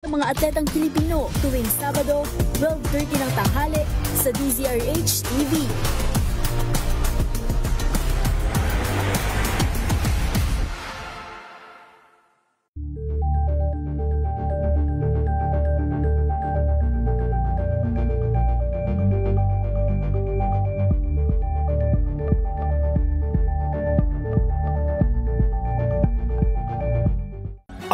Mga atletang Pilipino tuwing Sabado, 12:30 ng tanghali sa DZRH TV.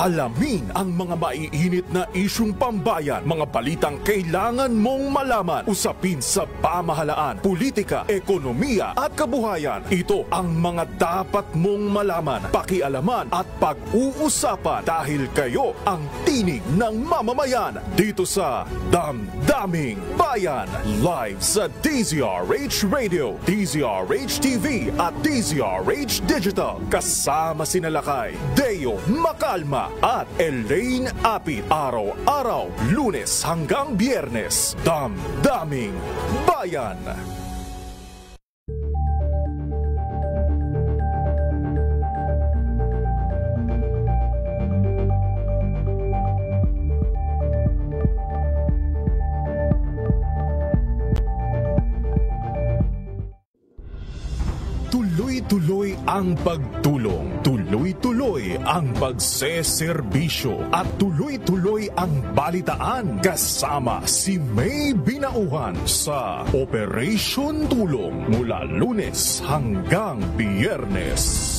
Alamin ang mga maiinit na isyung pambayan, mga balitang kailangan mong malaman, usapin sa pamahalaan, politika, ekonomiya at kabuhayan. Ito ang mga dapat mong malaman, pakialaman at pag-uusapan dahil kayo ang tinig ng mamamayan dito sa Damdaming Bayan. Live sa DZRH Radio, DZRH TV at DZRH Digital. Kasama sina Lakay, Deo Macalma at Elaine Apit. Araw-araw, Lunes hanggang Biyernes. Damdaming Bayan. Tuloy-tuloy ang pagtulong, tuloy-tuloy ang pagseserbisyo at tuloy-tuloy ang balitaan kasama si May Binauhan sa Operation Tulong mula Lunes hanggang Biyernes.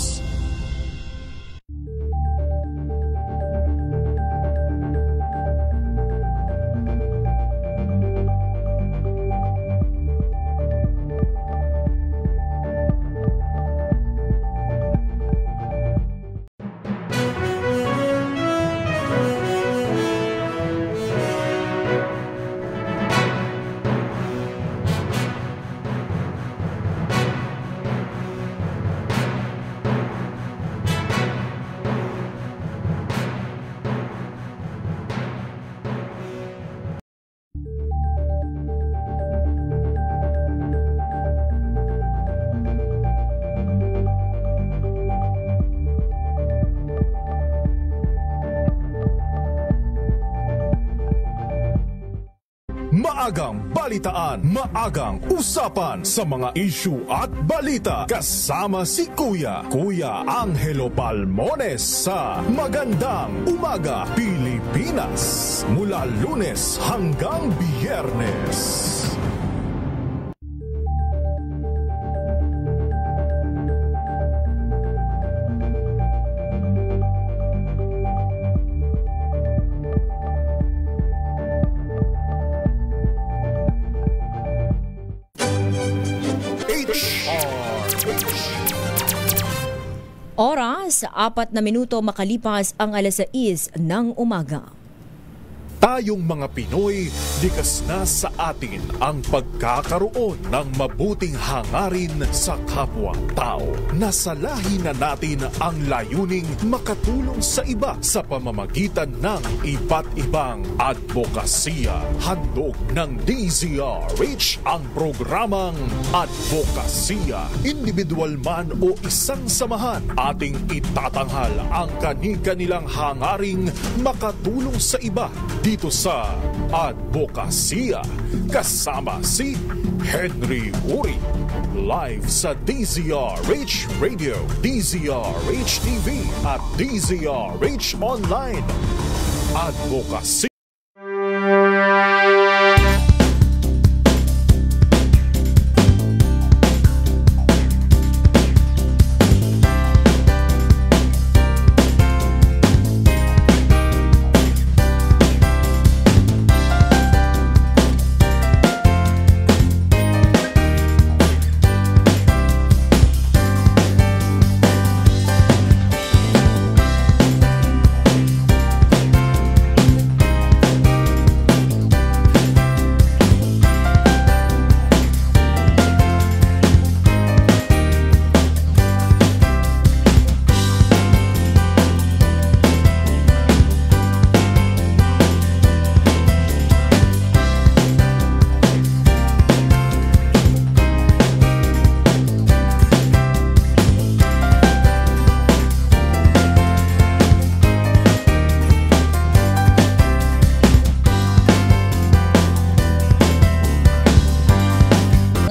Maagang balitaan, maagang usapan sa mga issue at balita kasama si Kuya Angelo Palmones sa Magandang Umaga Pilipinas mula Lunes hanggang Biyernes. Oras, 4 na minuto makalipas ang 6:00 ng umaga. Tayong mga Pinoy, likas na sa atin ang pagkakaroon ng mabuting hangarin sa kapwa-tao. Nasalahin na natin ang layuning makatulong sa iba sa pamamagitan ng iba't ibang advokasya. Handog ng DZRH ang programang Advokasya. Individual man o isang samahan, ating itatanghal ang kani-kanilang hangaring makatulong sa iba dito sa Advokasya kasama si Henry Uri. Live sa DZRH Radio, DZRH TV at DZRH Online. Advokasya.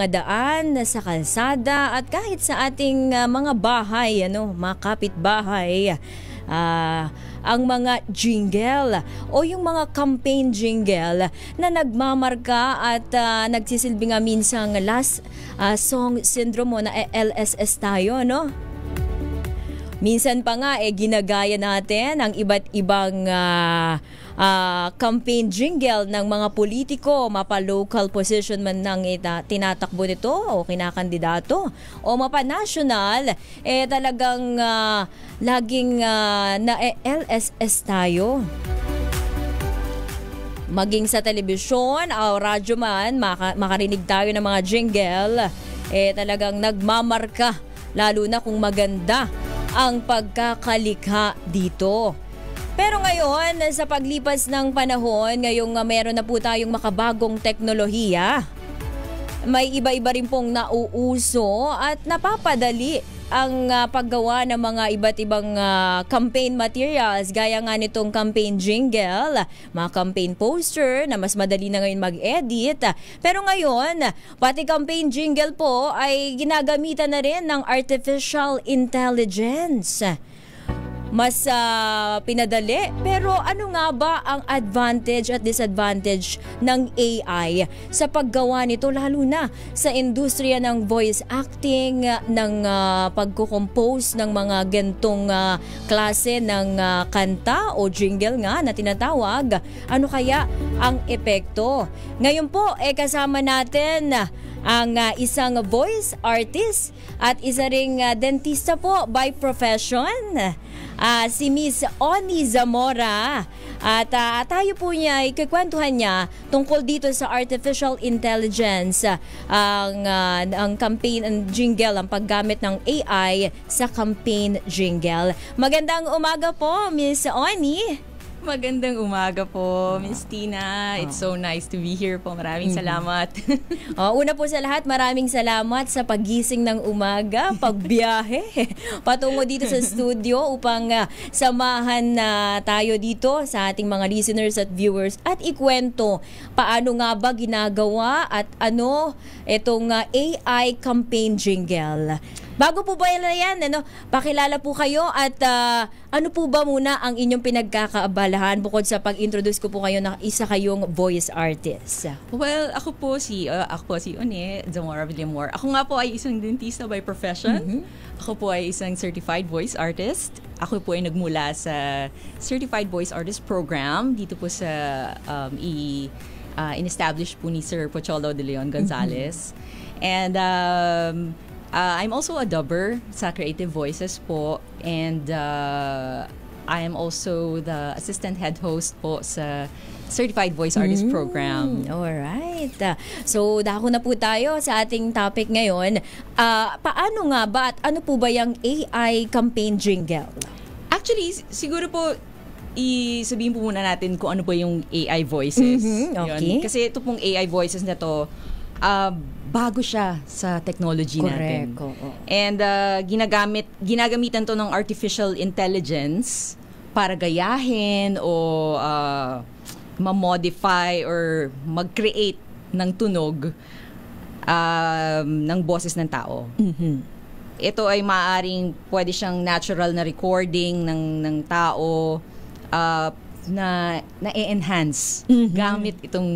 mga daan, sa kalsada at kahit sa ating mga bahay, mga kapitbahay. Ang mga jingle o yung mga campaign jingle na nagmamarka at nagsisilbi nga minsang last song syndrome na LSS tayo, no? Minsan pa nga ginagaya natin ang iba't ibang campaign jingle ng mga politiko, mapa-local position man nang tinatakbo nito o kinakandidato o mapa-national, talagang laging na LSS tayo. Maging sa telebisyon o radyo man, makarinig tayo ng mga jingle, talagang nagmamarka, lalo na kung maganda ang pagkakalikha dito. Pero ngayon, sa paglipas ng panahon, ngayong meron na po tayong makabagong teknolohiya, may iba-iba rin pong nauuso at napapadali ang paggawa ng mga iba't ibang campaign materials gaya nga nitong campaign jingle, mga campaign poster na mas madali na ngayon mag-edit. Pero ngayon, pati campaign jingle po ay ginagamitan na rin ng artificial intelligence. Mas pinadali, pero ano nga ba ang advantage at disadvantage ng AI sa paggawa nito, lalo na sa industriya ng voice acting, ng pagko-compose ng mga gantong klase ng kanta o jingle nga na tinatawag? Ano kaya ang epekto? Ngayon po kasama natin ang isang voice artist at isa ring dentista po by profession, si Miss Oni Zamora. At tayo po niya, ikikwentuhan niya tungkol dito sa artificial intelligence, ang campaign and jingle, ang paggamit ng AI sa campaign jingle. Magandang umaga po, Miss Oni. Magandang umaga po, Miss Tina. It's so nice to be here po. Maraming salamat. Una po sa lahat, maraming salamat sa paggising ng umaga, pagbiyahe, patungo dito sa studio upang samahan tayo dito sa ating mga listeners at viewers at ikwento paano nga ba ginagawa at ano itong AI campaign jingle. Bago po ba yan, pakilala po kayo at ano po ba muna ang inyong pinagkakaabalahan bukod sa pag-introduce ko po kayo na isa kayong voice artist? Well, ako po si Oni Zamora Villamor. Ako nga po ay isang dentista by profession. Mm-hmm. Ako po ay isang certified voice artist. Ako po ay nagmula sa Certified Voice Artist Program dito po sa in-establish po ni Sir Pocholo de Leon Gonzalez. Mm-hmm. And I'm also a dubber sa Creative Voices po, and I am also the assistant head host po sa Certified Voice Artist Program. Alright. So, dako na po tayo sa ating topic ngayon. Paano nga ba at ano po ba yung AI campaign jingle? Actually, siguro po, sabihin po muna natin kung ano po yung AI voices. Mm-hmm. Okay. Kasi ito pong AI voices na to, bago siya sa technology natin. And ginagamitan to ng artificial intelligence para gayahin o ma-modify or mag-create ng tunog ng boses ng tao. Mm-hmm. Ito ay maaaring pwede siyang natural na recording ng tao na e-enhance gamit itong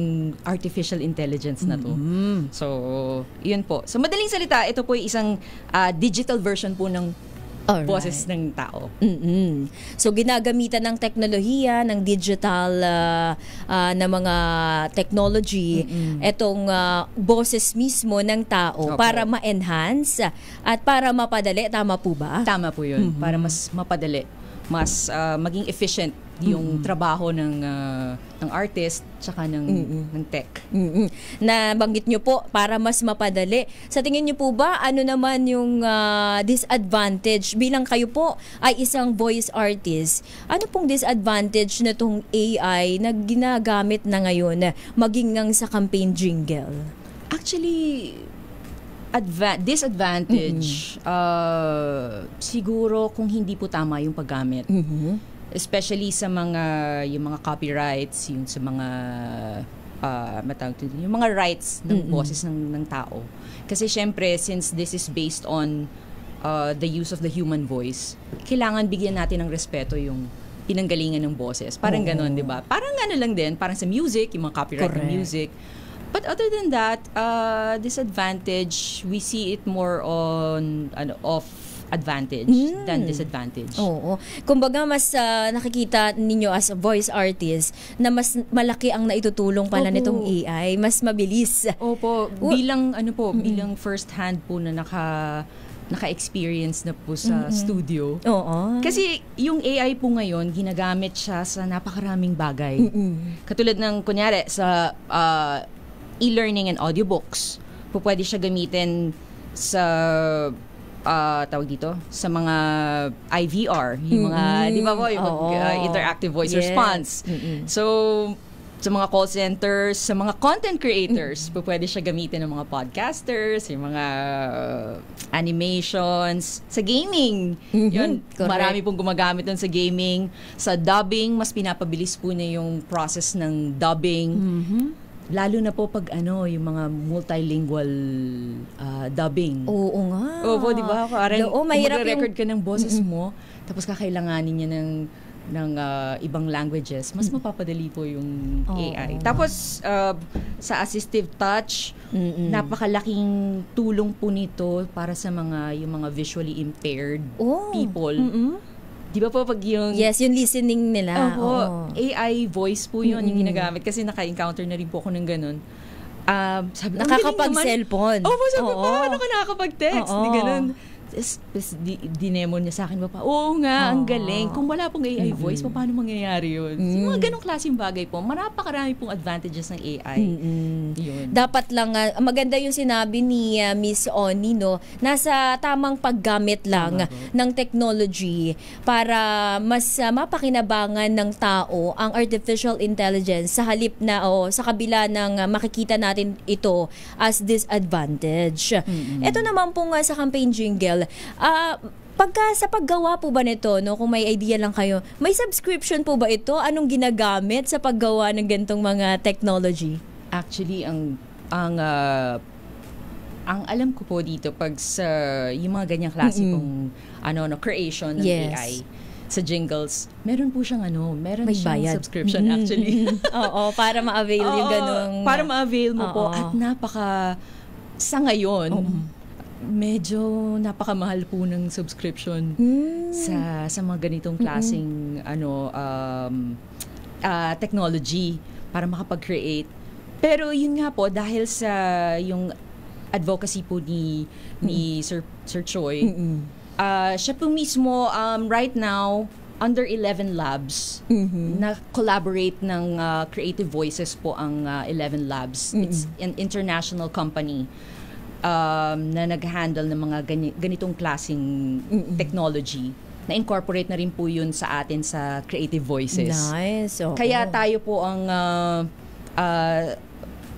artificial intelligence na to. So, yun po. So, madaling salita, ito po ay isang digital version po ng boses ng tao. So, ginagamitan ng teknolohiya, ng digital na mga technology, itong boses mismo ng tao para ma-enhance at para mapadali. Tama po ba? Tama po yun. Para mas mapadali. Mas maging efficient yung trabaho ng artist tsaka ng tech. Nabanggit nyo po para mas mapadali. Sa tingin nyo po ba, ano naman yung disadvantage bilang kayo po ay isang voice artist? Ano pong disadvantage na tong AI na ginagamit na ngayon maging ngang sa campaign jingle? Actually, disadvantage, siguro kung hindi po tama yung paggamit. Especially sa yung mga copyrights, yung sa mga yung mga rights ng boses ng tao. Kasi syempre, since this is based on the use of the human voice, kailangan bigyan natin ng respeto yung pinanggalingan ng boses. Parang ganon, di ba? Parang lang din, parang sa music, yung mga copyright ng music. But other than that, disadvantage, we see it more on of advantage than disadvantage. Oo. Kumbaga, mas nakikita ninyo as a voice artist na mas malaki ang naitutulong pala nitong AI. Mas mabilis. Opo. Bilang first hand po na naka-experience na po sa studio. Oo. Kasi yung AI po ngayon, ginagamit siya sa napakaraming bagay. Katulad ng, kunyari, sa e-learning and audiobooks. Po pwede siya gamitin sa tawag dito, sa mga IVR, yung mga, di ba po, yung interactive voice response. So, sa mga call centers, sa mga content creators, po pwede siya gamitin ng mga podcasters, yung mga animations, sa gaming. Yun, marami pong gumagamit nun sa gaming. Sa dubbing, mas pinapabilis po niya yung process ng dubbing. Lalo na po pag yung mga multilingual dubbing. Oo nga. Opo, di ba? Parang magre-record ka ng boses mo, tapos kakailanganin niya ng ibang languages, mas mapapadali po yung AI. Tapos, sa assistive touch, napakalaking tulong po nito para sa yung mga visually impaired people. Di ba po pag yung... Yes, yung listening nila. AI voice po yun yung ginagamit. Kasi naka-encounter na rin po ako ng ganun. Sabi, nakakapag-cellphone. Sabi, paano ka nakakapag-text? Di ganun. Dinemo niya sa akin pa, oo nga, ang galing. Kung wala pong AI voice, paano mangyayari yun? Yung mga ganong klaseng bagay po, marapakarami pong advantages ng AI. Yun. Dapat lang, maganda yung sinabi ni Miss Oni, no? Nasa tamang paggamit lang ng technology para mas mapakinabangan ng tao ang artificial intelligence sa halip na sa kabila ng makikita natin ito as disadvantage. Ito naman pong sa campaign jingle, sa paggawa po ba nito, no, kung may idea lang kayo, may subscription po ba ito? Anong ginagamit sa paggawa ng ganitong mga technology? Actually, ang alam ko po dito pag sa yung mga ganyang klase pong creation ng AI sa jingles, meron po siyang meron may siyang bayad. Subscription actually. Para ma-avail yung ganung... Para ma-avail mo po at sa ngayon, medyo napakamahal po ng subscription sa mga ganitong klaseng technology para makapag-create. Pero yun nga po, dahil sa yung advocacy po ni Sir Choi, siya po mismo right now under 11 labs na collaborate ng Creative Voices po ang 11 labs. It's an international company na nag-handle ng mga ganitong klaseng technology. Na-incorporate na rin po yun sa atin sa Creative Voices. Nice. Kaya tayo po ang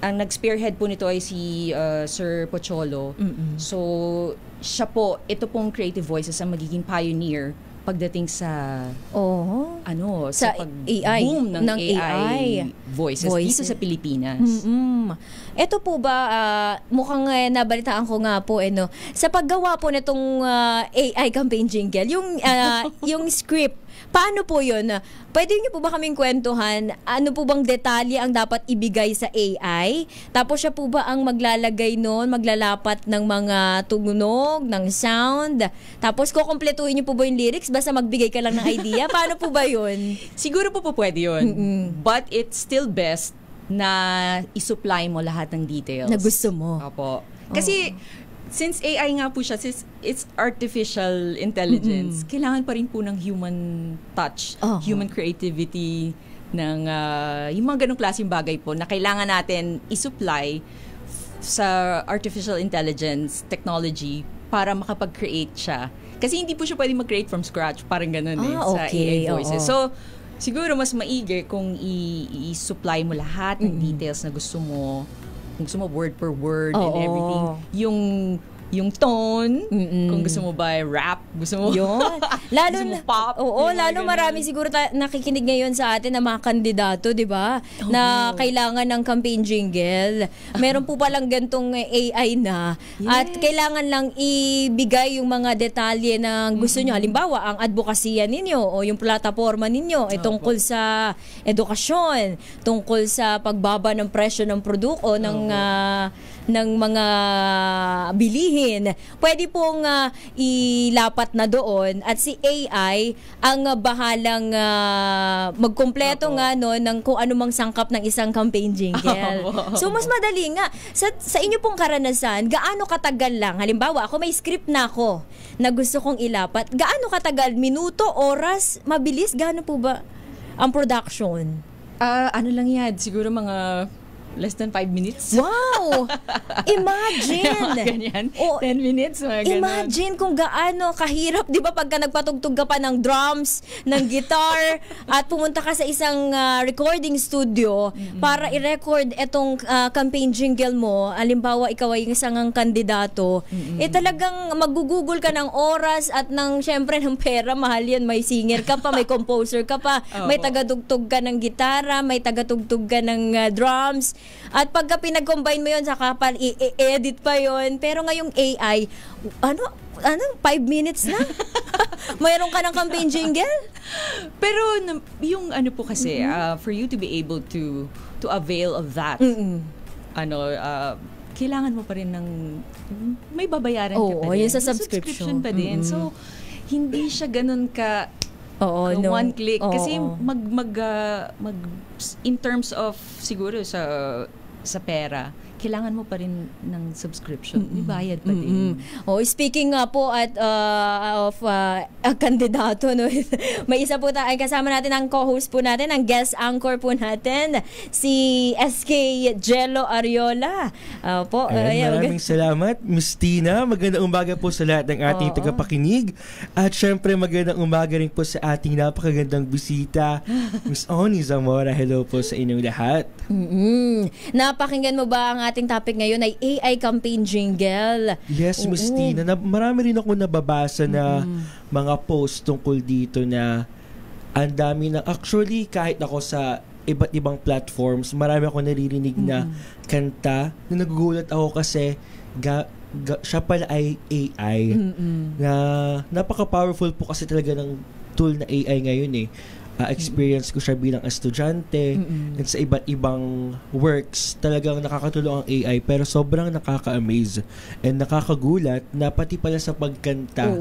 nag-spearhead po nito ay si Sir Pocholo. So, ito pong Creative Voices ang magiging pioneer pagdating sa sa pag-boom ng AI voices dito sa Pilipinas. Ito po ba, mukhang nabalitaan ko nga po, sa paggawa po nitong AI campaign jingle, yung script, paano po yun? Pwede niyo po ba kaming kwentuhan? Ano po bang detalye ang dapat ibigay sa AI? Tapos siya po ba ang maglalagay noon, maglalapat ng mga tunog, ng sound? Tapos kukumpletuhin niyo po ba yung lyrics? Basta magbigay ka lang ng idea? Paano po ba yun? Siguro po pwede yun. But it's still best na isupply mo lahat ng details. Na gusto mo. Opo. Kasi since AI nga po siya, since it's artificial intelligence, kailangan pa rin po ng human touch, human creativity, ng yung mga ganong klaseng bagay po na kailangan natin isupply sa artificial intelligence technology para makapag-create siya. Kasi hindi po siya pwede mag-create from scratch, parang ganun sa AI voices. So, siguro mas maigi kung i-supply mo lahat ng details na gusto mo. Kung gusto mo word per word and everything. Yung yung tone, kung gusto mo ba rap, gusto mo Yun. Lalo gusto mo na, pop. oo, yung mga lalo ganun. marami siguro nakikinig ngayon sa atin na mga kandidato, di ba? Na kailangan ng campaign jingle. Meron po palang gantong AI na. At kailangan lang ibigay yung mga detalye na gusto nyo. Halimbawa, ang advokasya ninyo o yung plataforma ninyo ay tungkol sa edukasyon, tungkol sa pagbaba ng presyo ng produkto, ng mga bilihin, pwede pong ilapat na doon at si AI ang bahalang magkumpleto nga no ng kung anumang sangkap ng isang campaign jingle. So mas madali nga. Sa inyo pong karanasan, gaano katagal lang? Halimbawa, ako may script na ako na gusto kong ilapat. Gaano katagal? Minuto, oras, mabilis? Gaano po ba ang production? Ano lang yan, siguro mga less than 5 minutes. Wow! Imagine! Mga ganyan. Oh, 10 minutes, mga ganun. imagine kung gaano kahirap, di ba, pagka nagpatugtog ka pa ng drums, ng guitar, at pumunta ka sa isang recording studio para i-record itong campaign jingle mo. Halimbawa, ikaw ay isang kandidato. Talagang magugugol ka ng oras at syempre ng pera. Mahal yan. May singer ka pa, may composer ka pa, may tagatugtog ka ng gitara, may tagatugtog ka ng drums. At pagka pinag-combine mo yun, saka pa i-edit pa yun. Pero ngayong AI, 5 minutes na? Mayroon ka ng campaign jingle? Pero yung ano po kasi, for you to be able to avail of that, kailangan mo pa rin ng may babayaran ka pa din. Yun sa subscription pa din. So, hindi siya ganun ka one click. Kasi in terms of siguro sa pera, kailangan mo pa rin ng subscription. May bayad pa din. Speaking nga po of kandidato, no? May isa po tayo, kasama natin ang co-host po natin, ang guest anchor po natin, si SK Jello Ariola. Maraming salamat, Miss Tina. Magandang umaga po sa lahat ng ating tagapakinig. At syempre, magandang umaga rin po sa ating napakagandang bisita, Miss Oni Zamora. Hello po sa inyong lahat. Napakinggan mo ba ang ating topic ngayon ay AI campaign jingle? Yes, Miss Tina. Marami rin ako nababasa na mga post tungkol dito na ang dami na, actually kahit ako sa iba't ibang platforms, marami ako naririnig na kanta na nagugulat ako kasi siya pala ay AI na napaka-powerful po kasi talaga ng tool na AI ngayon experience ko siya bilang estudyante and sa iba't ibang works, talagang nakakatulong ang AI pero sobrang nakaka-amaze and nakakagulat na pati pala sa pagkanta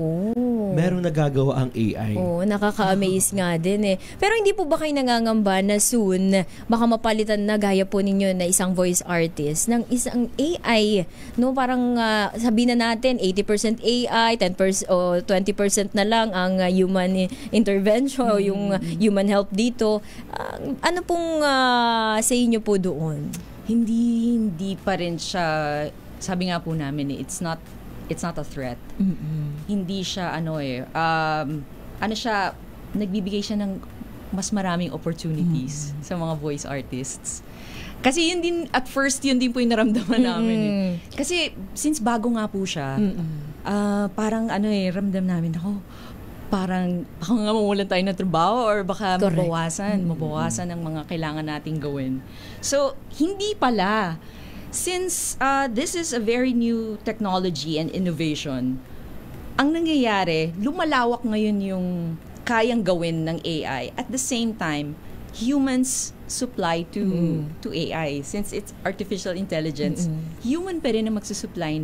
merong nagagawa ang AI. Nakaka-amaze nga din Pero hindi po ba kayo nangangamba na soon baka mapalitan na gaya po ninyo na isang voice artist ng isang AI, no? Parang sabihin na natin 80% AI, 10% o 20% na lang ang human intervention o yung human help dito. Ano pong sa inyo po doon? Hindi pa rin siya, sabi nga po namin, it's not a threat. Hindi siya siya, nagbibigay siya ng mas maraming opportunities sa mga voice artists. Kasi yun din, at first, yun din po yung naramdaman namin. Kasi since bago nga po siya, parang ramdam namin, parang baka nga mawalan tayo ng trabaho or baka mabawasan ng mga kailangan nating gawin. So, hindi pala. Since this is a very new technology and innovation, ang nangyayari, lumalawak ngayon yung kayang gawin ng AI. At the same time, humans supply to AI. Since it's artificial intelligence, human pa rin na magsusupply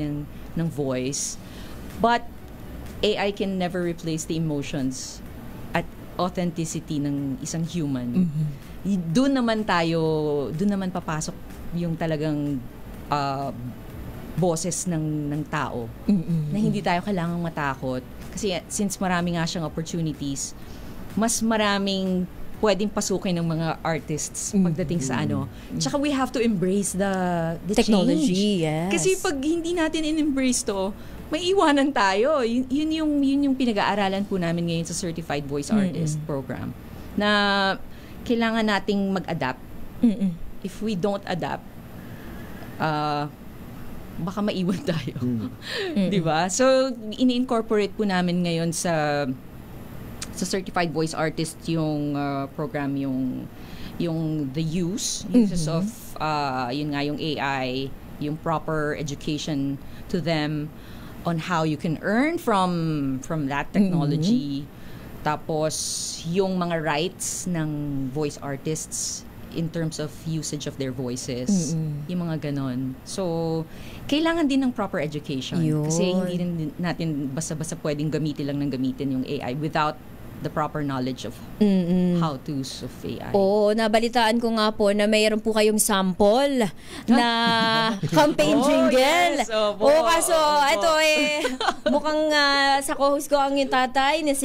ng voice. But AI can never replace the emotions at authenticity ng isang human. Doon naman papasok yung talagang boses ng tao na hindi tayo kailangang matakot kasi since marami nga siyang opportunities, mas maraming pwedeng pasukin ng mga artists pagdating sa Tsaka we have to embrace the technology, change. yes. Kasi pag hindi natin in-embrace to, may iwanan tayo. Yun yung pinag-aaralan po namin ngayon sa Certified Voice Artist program. Na kailangan nating mag-adapt. If we don't adapt, baka maiwan tayo. 'Di ba? So ini-incorporate po namin ngayon sa certified voice artist yung program, yung the uses of yun nga, yung AI, yung proper education to them on how you can earn from that technology. Tapos yung mga rights ng voice artists in terms of usage of their voices. Yung mga ganon. So, kailangan din ng proper education. Yun. Kasi hindi rin natin basta-basta pwedeng gamitin yung AI without the proper knowledge of how-tos of AI. Oo, nabalitaan ko nga po na mayroon po kayong sample na campaign jingle. Yes, opo, Kaso ito mukhang sa co-host ko ang yung tatay ni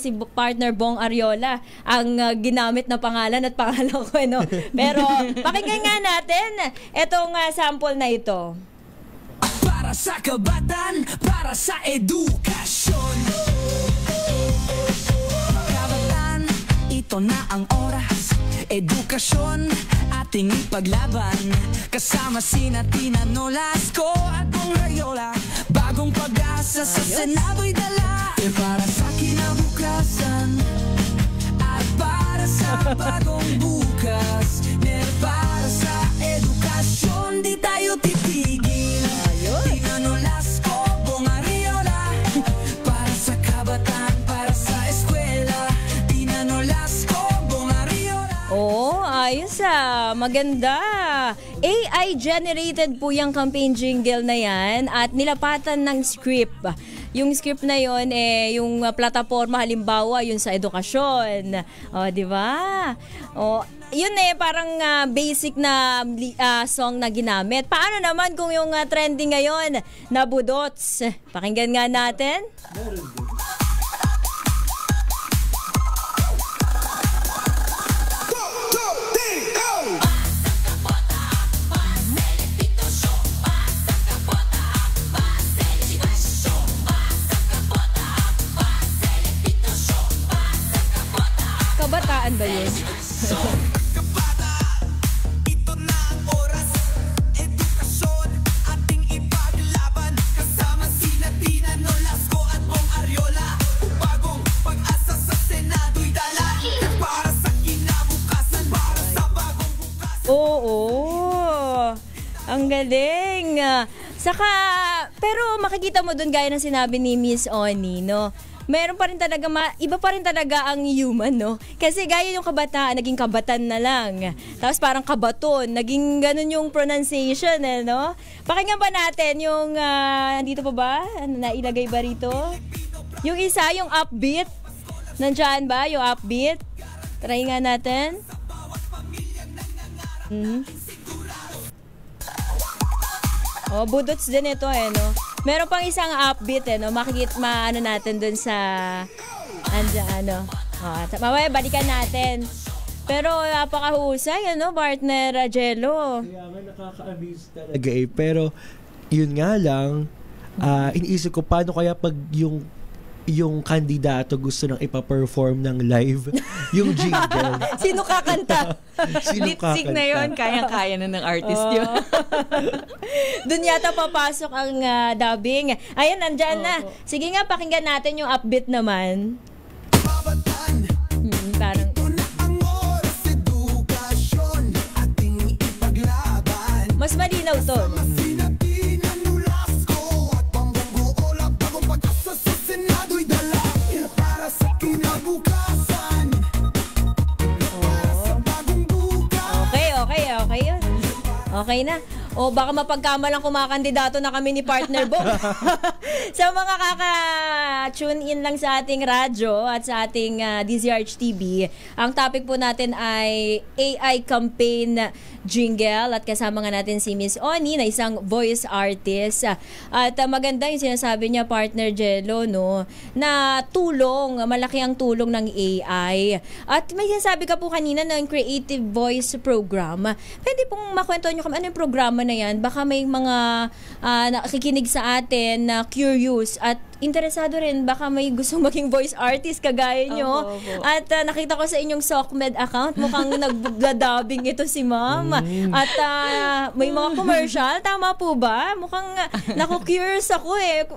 si partner Bong Ariola ang ginamit na pangalan at pangalan ko. Pero pakinggan nga natin itong sample na ito. Para sa kabatan, para sa edukasyon. Ito na ang oras, edukasyon, ating ipaglaban. Kasama sina Tina Nolasco at Bong Ariola. Bagong pag-asa sa Senado'y dala. Para sa kinabukasan at para sa bagong bukas. Para sa edukasyon, di tayo titigil. Tina Nolasco, Bong Ariola. Para sa kabataan, para sa eskwela. Ayos maganda. AI-generated po yung campaign jingle na yan at nilapatan ng script. Yung script na yon yung plataforma halimbawa yun sa edukasyon. Di ba? Yun parang basic na song na ginamit. Paano naman kung yung trending ngayon na budots? Pakinggan nga natin. Kabataan ba yun? Ito na ang oras, edukasyon, ating ipaglaban. Kasama sina Tina Nolasco at Bong Ariola. Bagong pag-asa sa Senado'y dala. Para sa kinabukasan, para sa bagong bukas. Oo. Ang galing. Pero makikita mo dun gaya ng sinabi ni Miss Oni, no? Meron pa rin talaga, iba pa rin talaga ang human, no? Kasi gaya yung kabataan, naging kabatan na lang. Tapos parang kabaton, naging ganun yung pronunciation, no? Pakinggan ba natin yung, dito pa ba? Nailagay ba rito? Yung isa, yung upbeat. Nandyan ba yung upbeat? Try nga natin. Budots din ito, no? Meron pang isang upbeat, no? Maano natin dun sa mamaya balikan natin. Pero napakahusay, partner Jello. Kaya nga nakaka-amaze talaga pero yun nga lang, iniisip ko paano kaya pag yung kandidato gusto nang ipa-perform ng live yung jingle. Sino kakanta? Lip-sync na yun, kaya-kaya na ng artist yun. Doon yata papasok ang dubbing. Ayan, nandyan na. Sige nga, pakinggan natin yung upbeat naman. Parang mas malinaw to. Okay na. Baka mapagkamalang kumakandidato na kami ni partner Bong. Sa mga kaka-tune in lang sa ating radyo at sa ating DZRH TV, ang topic po natin ay AI campaign jingle at kasama nga natin si Miss Oni na isang voice artist. At maganda yung sinasabi niya, partner Jello, no, na malaki ang tulong ng AI. At may sinasabi ka po kanina ng Creative Voice Program. Pwede pong makwento nyo kami ano yung programa na yan? Baka may mga nakikinig sa atin na curious at interesado rin, baka may gustong maging voice artist kagaya nyo. Opo. At nakita ko sa inyong SOCMED account, mukhang nagdadabing ito si ma'am. At may mga commercial, tama po ba? Mukhang naku-curious ako eh.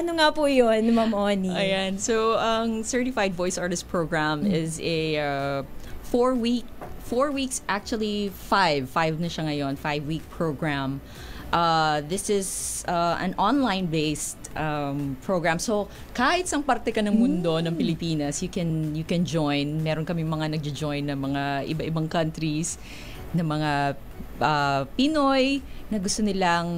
Ano nga po yun, Ma'am Oni? Ayan. So, ang Certified Voice Artist Program is a 4 weeks, actually 5 na siya ngayon, 5-week program. This is an online-based program. So, kahit sang parte ka ng mundo ng Pilipinas, you can join. Meron kami mga nagjo-join na mga iba-ibang countries, na mga Pinoy na gusto nilang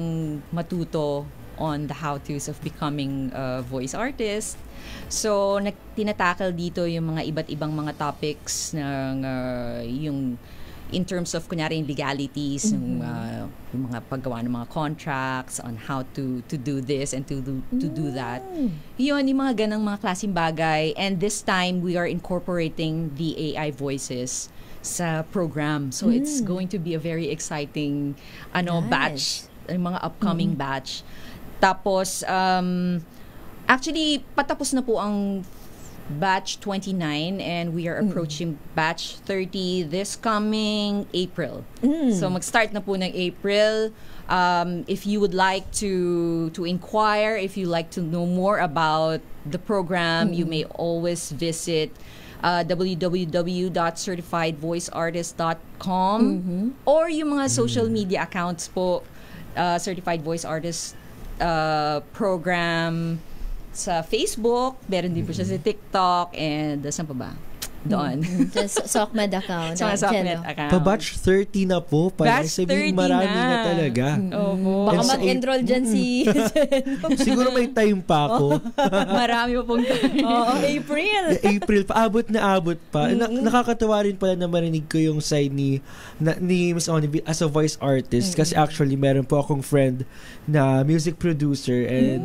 matuto on the how-tos of becoming a voice artist. So, tinatackle dito yung mga iba't ibang mga topics ng yung in terms of kunyari yung legalities, yung mga paggawa ng mga contracts on how to do this and to do that. Yun, yung mga ganang mga klaseng bagay. And this time, we are incorporating the AI voices sa program. So, it's going to be a very exciting batch, yung mga upcoming batch. Tapos, actually, patapos na po ang batch 29 and we are approaching batch 30 this coming April. So mag-start na po ng April. If you would like to inquire, if you like to know more about the program, you may always visit www.certifiedvoiceartist.com or yung mga social media accounts po, Certified Voice Artist Program sa Facebook, meron din po siya sa TikTok, and saan pa ba? Doon. Sa SOCMED account. Sa SOCMED account. Pa-batch 30 na po. Batch 30 marami na talaga. Opo. Baka And sa mag-enroll dyan si... Siguro may time pa ako. Marami po pong time. Oo, April. April pa, abot pa. Nakakatawa rin pala na marinig ko yung side ni Miss Oni as a voice artist kasi actually meron po akong friend na music producer and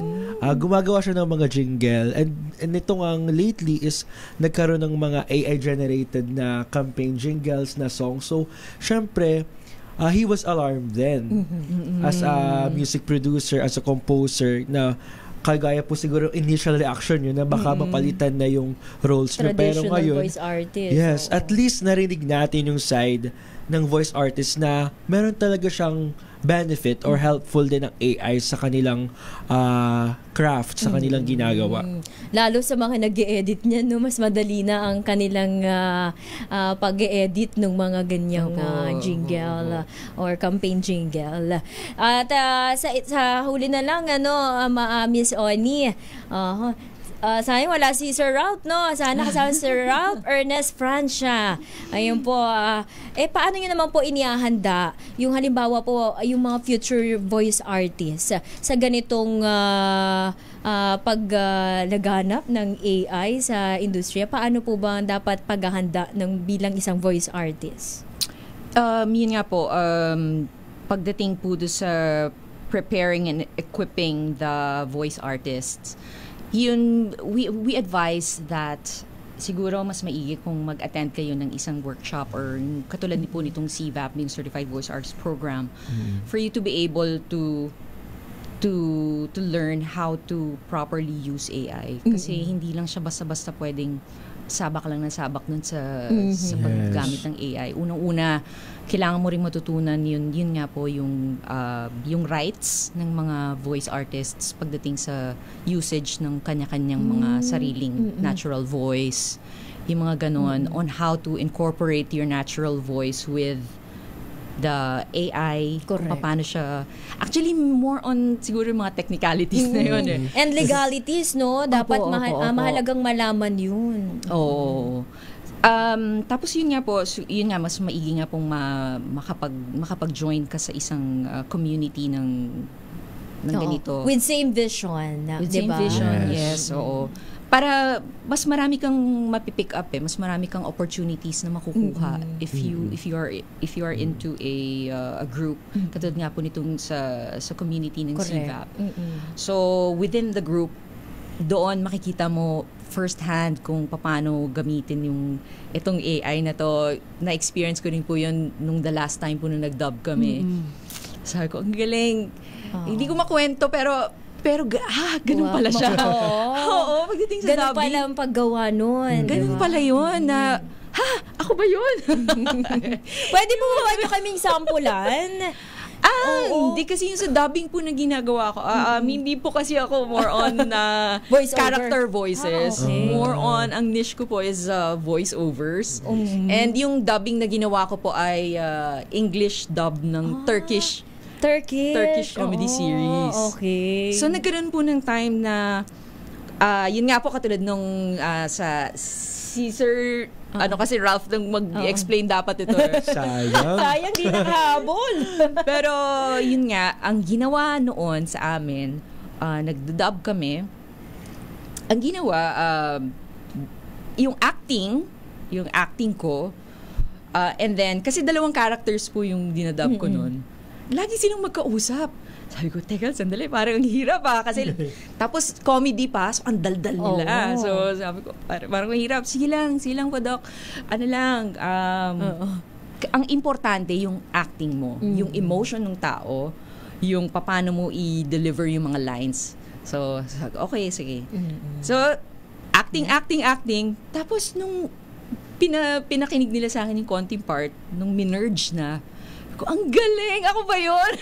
gumagawa siya ng mga jingle and ito ang lately is nagkaroon ng mga AI-generated na campaign jingles na songs. So, syempre, he was alarmed then as a music producer, as a composer na kagaya po siguro initial reaction yun na baka mapalitan na yung roles niyo. Pero ngayon, voice artist. yes, at least narinig natin yung side ng voice artist na meron talaga siyang benefit or helpful din ng AI sa kanilang craft, sa kanilang ginagawa. Lalo sa mga nag-e-edit niya, no, mas madali na ang kanilang pag-e-edit ng mga ganyang jingle or campaign jingle. At sa huli na lang, Miss Oni, sayang wala si Sir Ralph, no? Sana kasama si Sir Ralph Ernest Francia. Ayun po. Paano nyo naman po inihahanda yung halimbawa po, yung mga future voice artists sa ganitong paglaganap ng AI sa industriya? Paano po ba dapat paghahanda ng bilang isang voice artist? Yun nga po, pagdating po sa preparing and equipping the voice artists, yun, we advise that siguro mas maigi kung mag-attend kayo ng isang workshop or katulad po nitong CVAP, yung Certified Voice Arts Program, for you to be able to learn how to properly use AI. Kasi hindi lang siya basta-basta pwedeng sabak lang ng sabak nun sa paggamit ng AI. Unang-una, kailangan mo rin matutunan yun nga po yung rights ng mga voice artists pagdating sa usage ng kanya-kanyang mga sariling natural voice. Yung mga ganon, on how to incorporate your natural voice with the AI, kung paano siya. Actually, more on siguro mga technicalities na yun. And legalities, no? Dapat mahalagang malaman yun. Oo. Tapos yun nga po, mas maigi nga pong makapag-join ka sa isang community ng ganito. With same vision. With same vision, yes. Oo. Para mas marami kang mapipick up mas marami kang opportunities na makukuha if you are into a group katulad nga po nitong sa community ng CVAP. So within the group doon makikita mo first hand kung paano gamitin yung itong AI na to. Na-experience ko rin po yun nung the last time po nung nag-dub kami. Sabi ko, ang galing. Hindi ko makwento pero Pero, ganun pala siya. Oo, pagdating sa Ganun dubbing. pala ang paggawa nun. Ganun pala yun na, ako ba yun? Pwede mo ba nyo kaming sampulan? Hindi kasi yung sa dubbing po na ginagawa ko. Hindi po kasi ako more on Voice character over. voices. Okay. More on, ang niche ko po is voice-overs. And yung dubbing na ginawa ko po ay English dub ng Turkish comedy series. Okay. So nagkaroon po ng time na yun nga po katulad nung sa Caesar, kasi Ralph nang mag-explain dapat ito. Sayang, di nakahabol. Pero yun nga, ang ginawa noon sa amin, nagdudub kami. Ang ginawa, yung acting ko, and then, kasi dalawang characters po yung dinadub ko noon. Lagi silang magkausap. Sabi ko, teka, sandali, parang ang hirap Kasi, tapos comedy pa, so ang daldal nila. So, sabi ko, parang ang hirap. Sige lang po, Doc. Ang importante, yung acting mo, yung emotion ng tao, yung paano mo i-deliver yung mga lines. So, okay, sige. So, acting. Tapos, nung pinakinig nila sa akin yung konting part, nung minerge na, ang galing! Ako ba yun?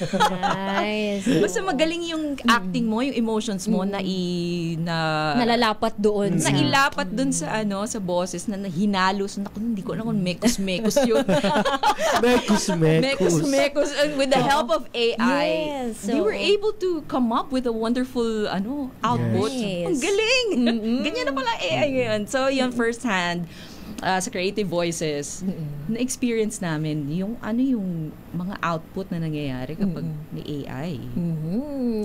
Nice. Basta magaling yung acting mo, yung emotions mo nalalapat doon. Nailapat doon sa sa boses na hinalos. Naku, hindi ko alam kung mekos yun. Mekos. And with the help of AI, Yes, they were able to come up with a wonderful output. Yes. Ang galing! Ganyan na pala AI ngayon. So, yun, first hand, sa Creative Voices, na-experience namin yung mga output na nangyayari kapag may AI.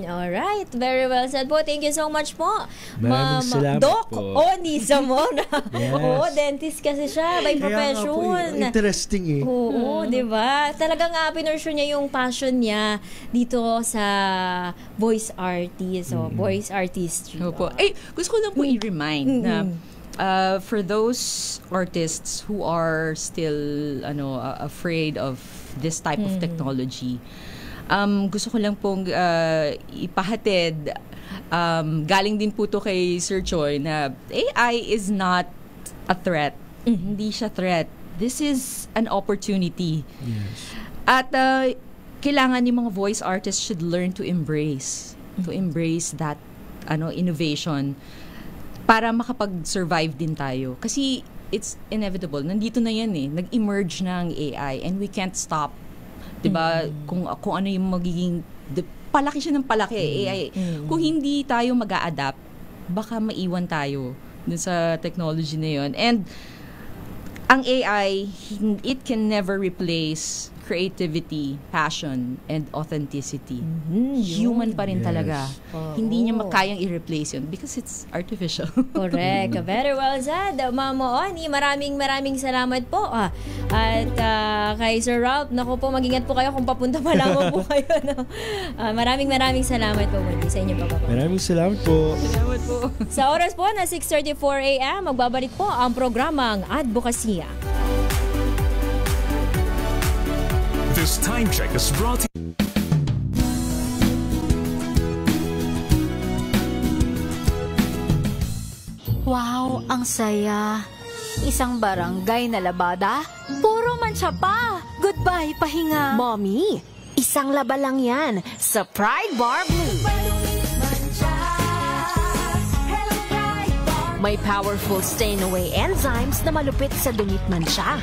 Alright, very well said po. Thank you so much po. Maraming salamat Doc po. Oni Zamora. Yes. Oo, dentist kasi siya by profession. Interesting Oo, di ba? Talagang pinursue niya yung passion niya dito sa voice artist. So, voice artistry. Opo. Gusto ko lang po i-remind na for those artists who are still afraid of this type of technology, gusto ko lang pong ipahatid, galing din po to kay Sir Choi, na AI is not a threat. Hindi siya threat. This is an opportunity. Yes. At kailangan yung mga voice artists should learn to embrace that innovation para makapag-survive din tayo. Kasi it's inevitable. Nandito na yan Nag-emerge na ang AI and we can't stop. Diba? Kung ano yung magiging... palaki siya ng palaki AI. Kung hindi tayo mag-a-adapt, baka maiwan tayo dun sa technology na yun. And ang AI, it can never replace creativity, passion, and authenticity. Human pa rin talaga. Hindi niya makayang i-replace yun because it's artificial. Correct. Very well said, Mama Oni. Maraming salamat po. At kay Sir Ralph, naku po, mag-ingat po kayo kung papunta pa lamang po kayo. No? Maraming salamat po muli sa inyong pagpapapunta. Maraming salamat po. Salamat po. Sa oras po na 6:34 a.m., magbabalik po ang programang Advokasya. This time check is brought to you. Wow, ang saya. Isang barangay na labada, puro mancha pa. Goodbye, pahinga. Mommy, isang laba lang yan sa Pride Bar Blue. May powerful stain-away enzymes na malupit sa dumit mancha.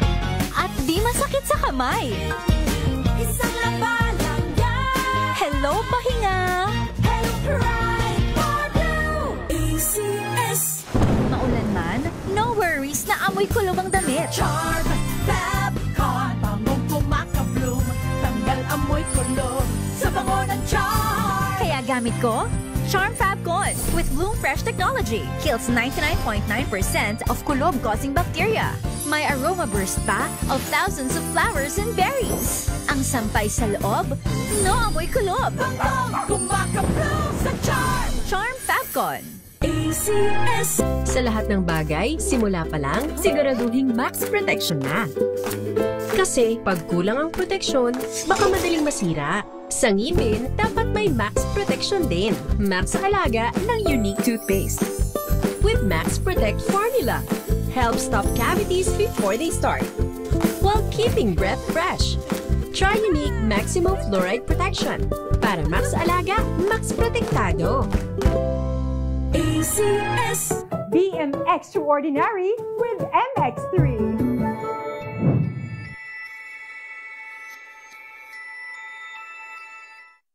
At di masakit sa kamay. Isang laba lang yan. Hello, pahinga. Hello, Pride Bar Blue. ACS. Maulan man, no worries na amoy kulog ang damit. Charm Fabcon, bangong kumaka-bloom, tanggal amoy kulog sa bango ng charm. Kaya gamit ko, Charm Fabcon with Bloom Fresh technology. Kills 99.9% of kulob-causing bacteria. May aroma burst pa of thousands of flowers and berries. Ang sampay sa loob, no amoy kulob. Bangong kumaka-bloom sa charm. Charm Fabcon. ACS. Sa lahat ng bagay, simula pa lang, siguraduhing max protection na. Kasi pag kulang ang proteksyon, baka madaling masira. Sa ngipin, dapat may Max Protection din. Max sa alaga ng Unique Toothpaste. With Max Protect Formula, help stop cavities before they start, while keeping breath fresh. Try Unique Maximum Fluoride Protection. Para Max alaga, Max Protektado. ACS. BM Extraordinary with MX3.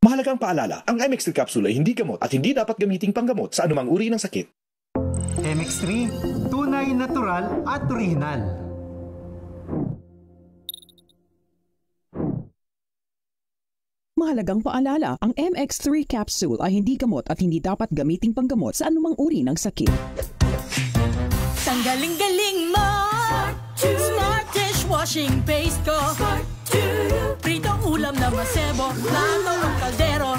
Mahalagang paalala, ang MX3 capsule ay hindi gamot at hindi dapat gamiting panggamot sa anumang uri ng sakit. MX3, tunay, natural at original. Mahalagang paalala, ang MX3 capsule ay hindi gamot at hindi dapat gamiting panggamot sa anumang uri ng sakit. Tanggaling-galing mo! Smart dishwashing paste ko! Pritong ulam na masebo, plato ng kaldero.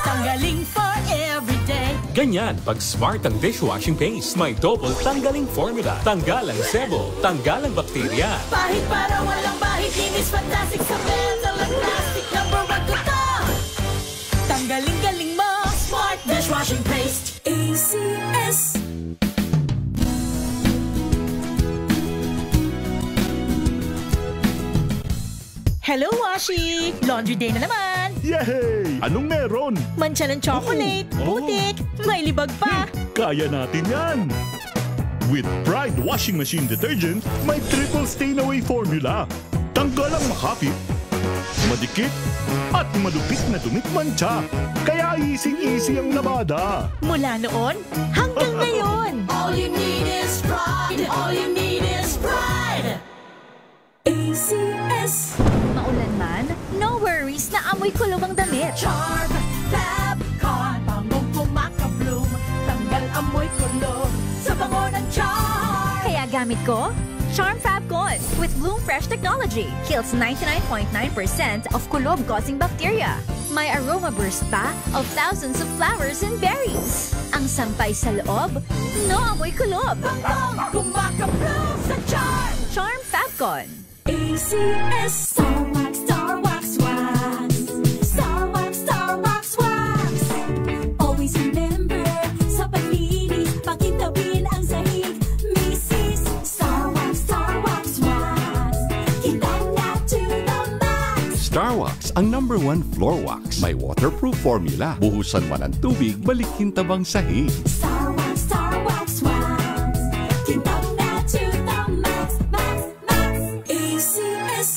Tanggaling for everyday. Ganyan pag smart ang dishwashing paste. May double tanggaling formula. Tanggalang sebo, tanggalang bakterya. Pahit para walang bahid, linis fantastic sa metal at plastic. Number one ko to. Tanggaling-galing mo, smart dishwashing paste. ACS. Hello, Washi! Laundry day na naman! Yay! Anong meron? Mancha ng chocolate, putik, may libag pa. Kaya natin yan! With Pride Washing Machine Detergent, may triple stain-away formula. Tanggalang makapit, madikit, at malupit na dumit mancha. Kaya easy-easy ang labada. Mula noon hanggang ngayon. All you need is pride. All you need is pride. ACS. Maulan man, no worries na amoy kulog ang damit. Charm, Fabcon, bangong kumaka-bloom. Tanggal amoy kulog sa bango ng Charm. Kaya gamit ko, Charm Fabcon with Bloom Fresh Technology. Kills 99.9% of kulob-causing bacteria. May aroma burst pa of thousands of flowers and berries. Ang sampay sa loob, no amoy kulob. Bangong kumaka-bloom sa Charm. Charm Fabcon. ACS. Star Wax, Star Wax, Wax. Star Wax, Star Wax, Wax. Always remember, sa paglinis, pakitawin ang sahig. Mrs. Star Wax, Wax. Kitang na to the max. Star Wax, ang #1 floor wax. May waterproof formula. Buhusan man ang tubig, balikin tabang sahig. Star Wax, Wax. Kitang na to the max, max, max. ACS.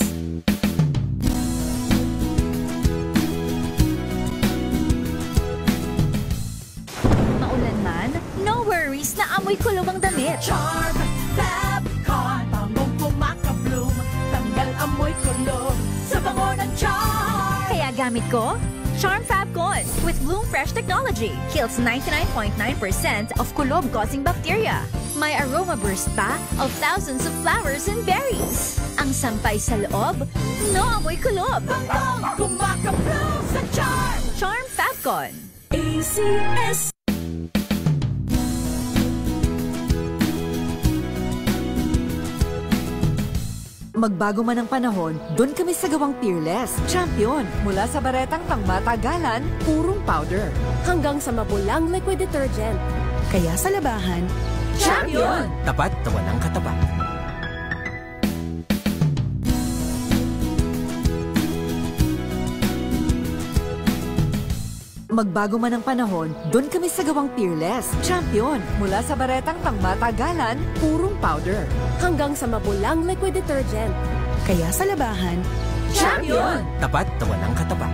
Maulan man, no worries na amoy kulog ang damit. Charm, Fabcon, bangong kumaka-bloom. Tanggal amoy kulog sa bango ng Charm. Kaya gamit ko, Charm Fabcon with Bloom Fresh Technology. Kills 99.9% of kulob-causing bacteria. May aroma burst pa of thousands of flowers and berries. Ang sampay sa loob, no amoy kulob. Bangong kumaka-bloom sa Charm. Charm Fabcon. ACS. Magbago man ang panahon, doon kami sa gawang Peerless. Champion, mula sa baretang pangmatagalan, purong powder. Hanggang sa mapulang liquid detergent. Kaya sa labahan, Champion! Tapat na walang katapat. Magbago man ang panahon, doon kami sa gawang Peerless. Champion, mula sa baretang pangmatagalan, purong powder. Hanggang sa mapulang liquid detergent. kaya sa labahan, Champion! Tapat na walang katapat.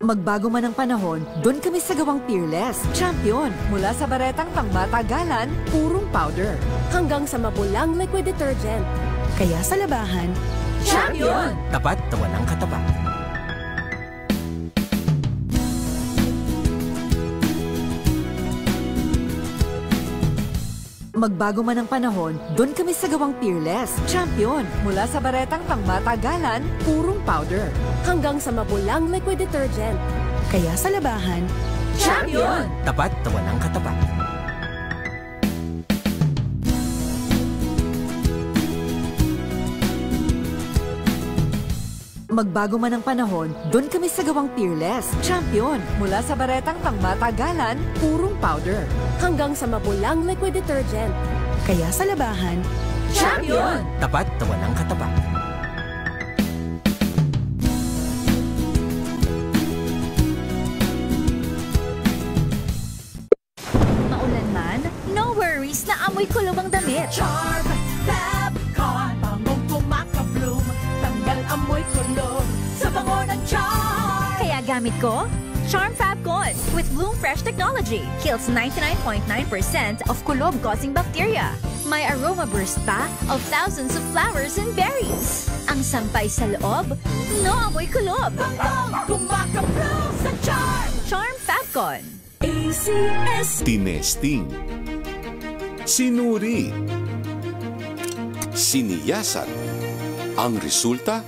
Magbago man ang panahon, doon kami sa gawang Peerless. Champion, mula sa baretang pangmatagalan, purong powder. Hanggang sa mapulang liquid detergent. kaya sa labahan, Champion! Tapat na walang katapat. Magbago man ang panahon, doon kami sa gawang Peerless. Champion, mula sa baretang pangmatagalan, purong powder. Hanggang sa mapulang liquid detergent. kaya sa labahan, Champion! Tapat na walang katapat. Magbago man ang panahon, doon kami sa gawang Peerless. Champion, mula sa baretang pangmatagalan, purong powder. Hanggang sa mabulang liquid detergent. Kaya sa labahan, Champion! Tapat na walang katapat. Maulan man, no worries na amoy kulob ang damit. Charm Fabcon, bangong pumakabloom, tanggal amoy kulob sa bango ng charm. Kaya gamit ko, Charm Fabcon with Bloom Fresh technology. Kills 99.9% of kulob-causing bacteria. May aroma burst pa of thousands of flowers and berries. Ang sampay sa loob, no amoy kulob. Bangong pumakabloom sa charm. Charm Fabcon. ACS. Tinesting. Sinuri. Siniyasan. Ang resulta?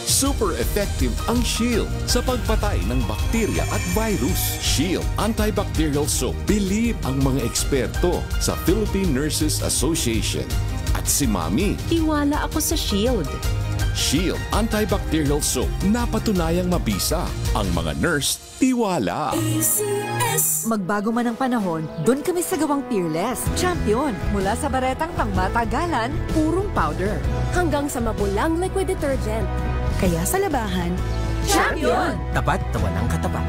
Super effective ang Shield sa pagpatay ng bakterya at virus. Shield Antibacterial Soap. Believe ang mga eksperto sa Philippine Nurses Association. At si Mami. Tiwala ako sa Shield. Shield Antibacterial Soap. Napatunayang mabisa. Ang mga nurse, tiwala. ACS. Magbago man ang panahon, doon kami sa gawang Peerless. Champion, mula sa baretang pangmatagalan, purong powder. Hanggang sa mabulang liquid detergent. kaya sa labahan, Champion! Tapat na walang katapat.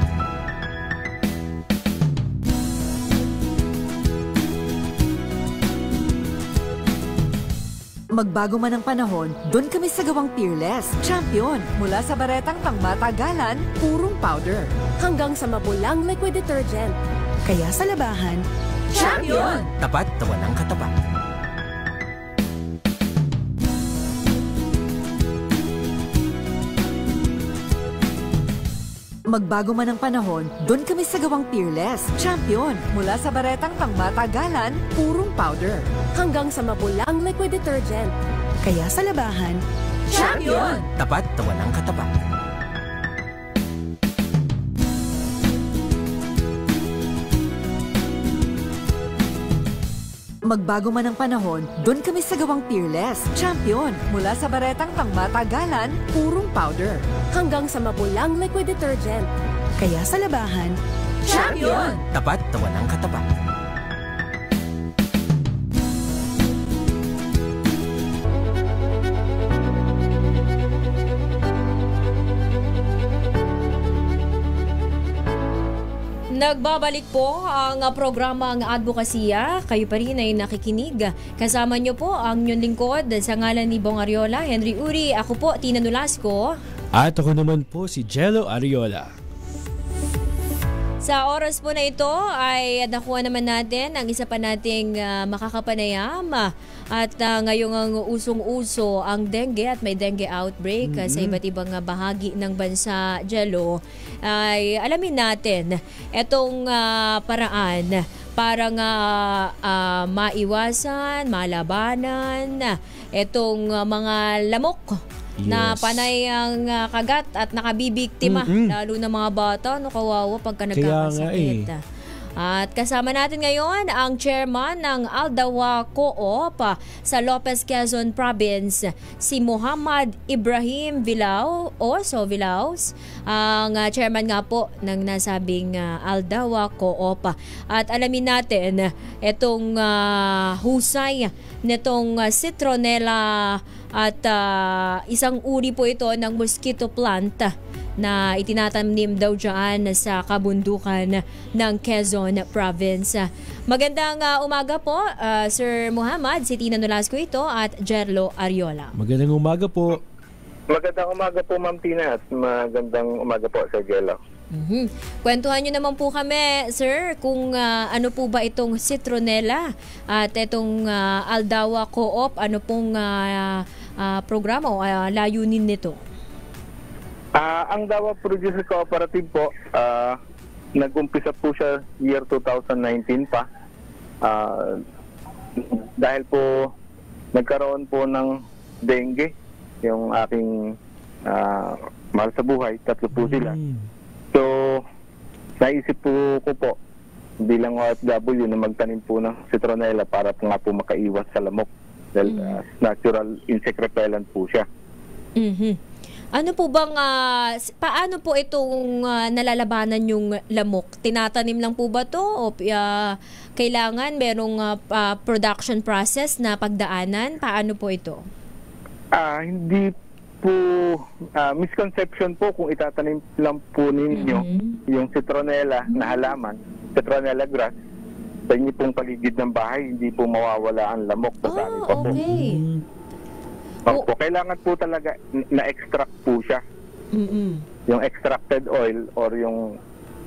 Magbago man ang panahon, doon kami sa gawang Peerless. Champion, mula sa baretang pangmatagalan, purong powder. Hanggang sa mabulang liquid detergent. kaya sa labahan, Champion! Tapat na walang katapat. Magbago man ang panahon, doon kami sa gawang Peerless. Champion, mula sa baretang pangmatagalan, purong powder. Hanggang sa mabulang liquid detergent. kaya sa labahan, Champion! Tapat na walang katapat. Magbago man ang panahon, doon kami sa gawang Peerless. Champion, mula sa baretang pangmatagalan, purong powder. Hanggang sa mabulang liquid detergent. kaya sa labahan, Champion! Tapat na walang katapat. Nagbabalik po ang programang Advokasya. Kayo pa rin ay nakikinig. Kasama niyo po ang inyong lingkod sa ngalan ni Bong Ariola, Henry Uri. Ako po, Tina Nolasco. At ako naman po si Jello Ariola. Sa oras po na ito ay nakuha naman natin ang isa pa nating makakapanayam at ngayong ang usong-uso ang dengue at may dengue outbreak sa iba't ibang bahagi ng bansa, Jello, ay alamin natin itong paraan para nga maiwasan, malabanan itong mga lamok. Yes. Na panay ang kagat at nakabibiktima, lalo na mga bata, no, kawawa pagka nagkakasakit. At kasama natin ngayon ang chairman ng Aldawa Co-op sa Lopez, Quezon Province, si Muhammad Ibrahim Vilao o Vilaos, ang chairman nga po ng nasabing Aldawa Co-op. At alamin natin itong husay nitong citronella at isang uri po ito ng mosquito plant na itinatanim daw dyan sa kabundukan ng Quezon Province. Magandang umaga po, Sir Muhammad. Si Tina Nolasco ito at Jello Ariola. Magandang umaga po. Magandang umaga po, Ma'am Tina, at magandang umaga po sa Jello. Kwentuhan nyo naman po kami, sir, kung ano po ba itong citronella at itong Aldawa Co-op, ano pong programa o layunin nito? Ang Dawa Producer Cooperative po, nag-umpisa po siya year 2019 pa. Dahil po nagkaroon po ng dengue, yung aking mahal sa buhay, 3 po sila. So, naisip po ko po bilang OFW na magtanim po ng citronella para po nga po makaiwas sa lamok. Dahil natural insect repellent po siya. Ano po bang, paano po itong nalalabanan yung lamok? Tinatanim lang po ba to o kailangan merong production process na pagdaanan? Paano po ito? Hindi po, misconception po kung itatanim lang po ninyo yung citronella na halaman, citronella grass, sa inyo pong paligid ng bahay, hindi po mawawala ang lamok sa dami pa po. Opo, kailangan po talaga na-extract po siya. Yung extracted oil or yung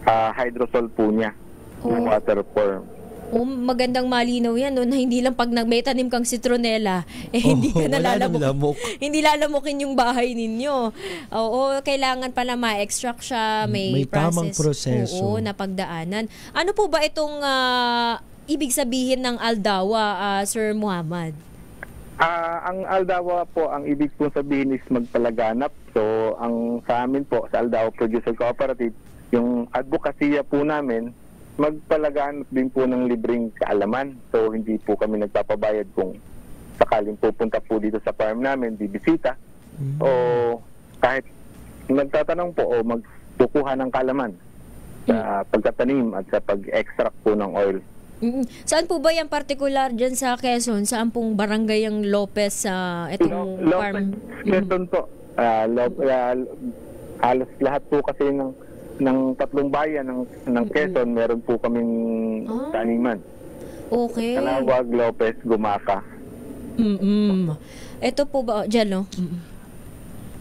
hydrosol po niya, yung water form. Magandang malinaw yan, no? Na hindi lang pag may tanim kang citronella, hindi ka nalalamok. Hindi lalamukin yung bahay ninyo. Oo, kailangan pala ma-extract siya, may tamang proseso. Oo, na pagdaanan. Ano po ba itong ibig sabihin ng aldawa, Sir Muhammad? Ang aldawa po, ang ibig po sabihin is magpalaganap. So, ang sa amin po, sa Aldawa Producer Cooperative, yung advokasya po namin, magpalaganap din po ng libreng kaalaman. So, hindi po kami nagpapabayad kung sakaling pupunta po dito sa farm namin, bibisita, o kahit nagtatanong po o magkukuha ng kaalaman sa pagtatanim at sa pag-extract po ng oil. Saan po ba yan particular dyan sa Quezon? Saan pong barangay ang Lopez itong farm? Quezon po. Halos lahat po kasi ng tatlong bayan ng Quezon, meron po kaming taniman. Okay. Kalawag, Lopez, Gumaca. Ito po ba, dyan, no?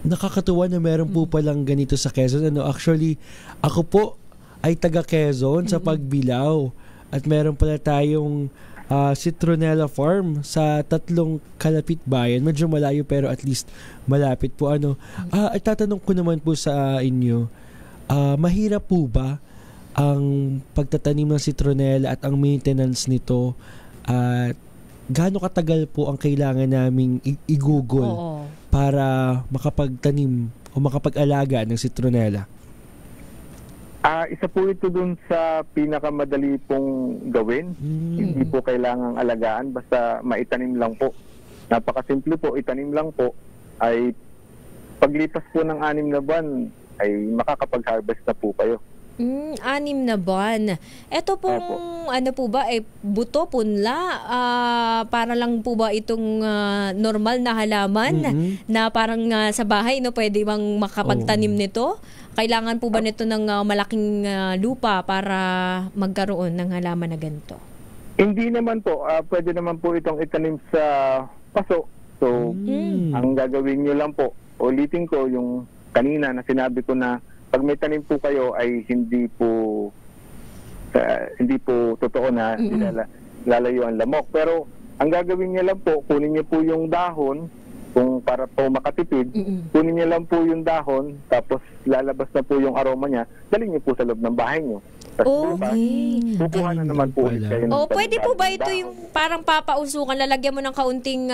Nakakatuwa na meron po palang ganito sa Quezon. Actually, ako po ay taga Quezon sa Pagbilao. At meron pala tayong citronella farm sa 3 kalapit bayan. Medyo malayo pero at least malapit po. At tatanong ko naman po sa inyo, mahirap po ba ang pagtatanim ng citronella at ang maintenance nito? At gaano katagal po ang kailangan naming igugol para makapagtanim o makapag-alaga ng citronella? Isa po ito dun sa pinakamadali pong gawin. Hindi po kailangang alagaan, basta maitanim lang po. Napakasimple po, itanim lang po. Ay paglipas po ng 6 na buwan, ay makakapag-harvest na po kayo. 6 na buwan. Ito pong ano po ba, buto, punla, para lang po ba itong normal na halaman na parang sa bahay, no, pwede bang makapagtanim nito? Kailangan po ba nito ng malaking lupa para magkaroon ng halaman na ganito? Hindi naman po. Pwede naman po itong itanim sa paso. So, ang gagawin nyo lang po, ulitin ko yung kanina na sinabi ko na pag may tanim po kayo ay hindi po totoo na lalayo ang lamok. Pero ang gagawin niya lang po, kunin niyo po yung dahon, kung para po makatipid, kunin niyo lang po yung dahon, tapos lalabas na po yung aroma niya, dalhin niyo po sa loob ng bahay niyo. Kukuha na naman po ulit kayo. Pwede po ba ito yung parang papausukan, lalagyan mo ng kaunting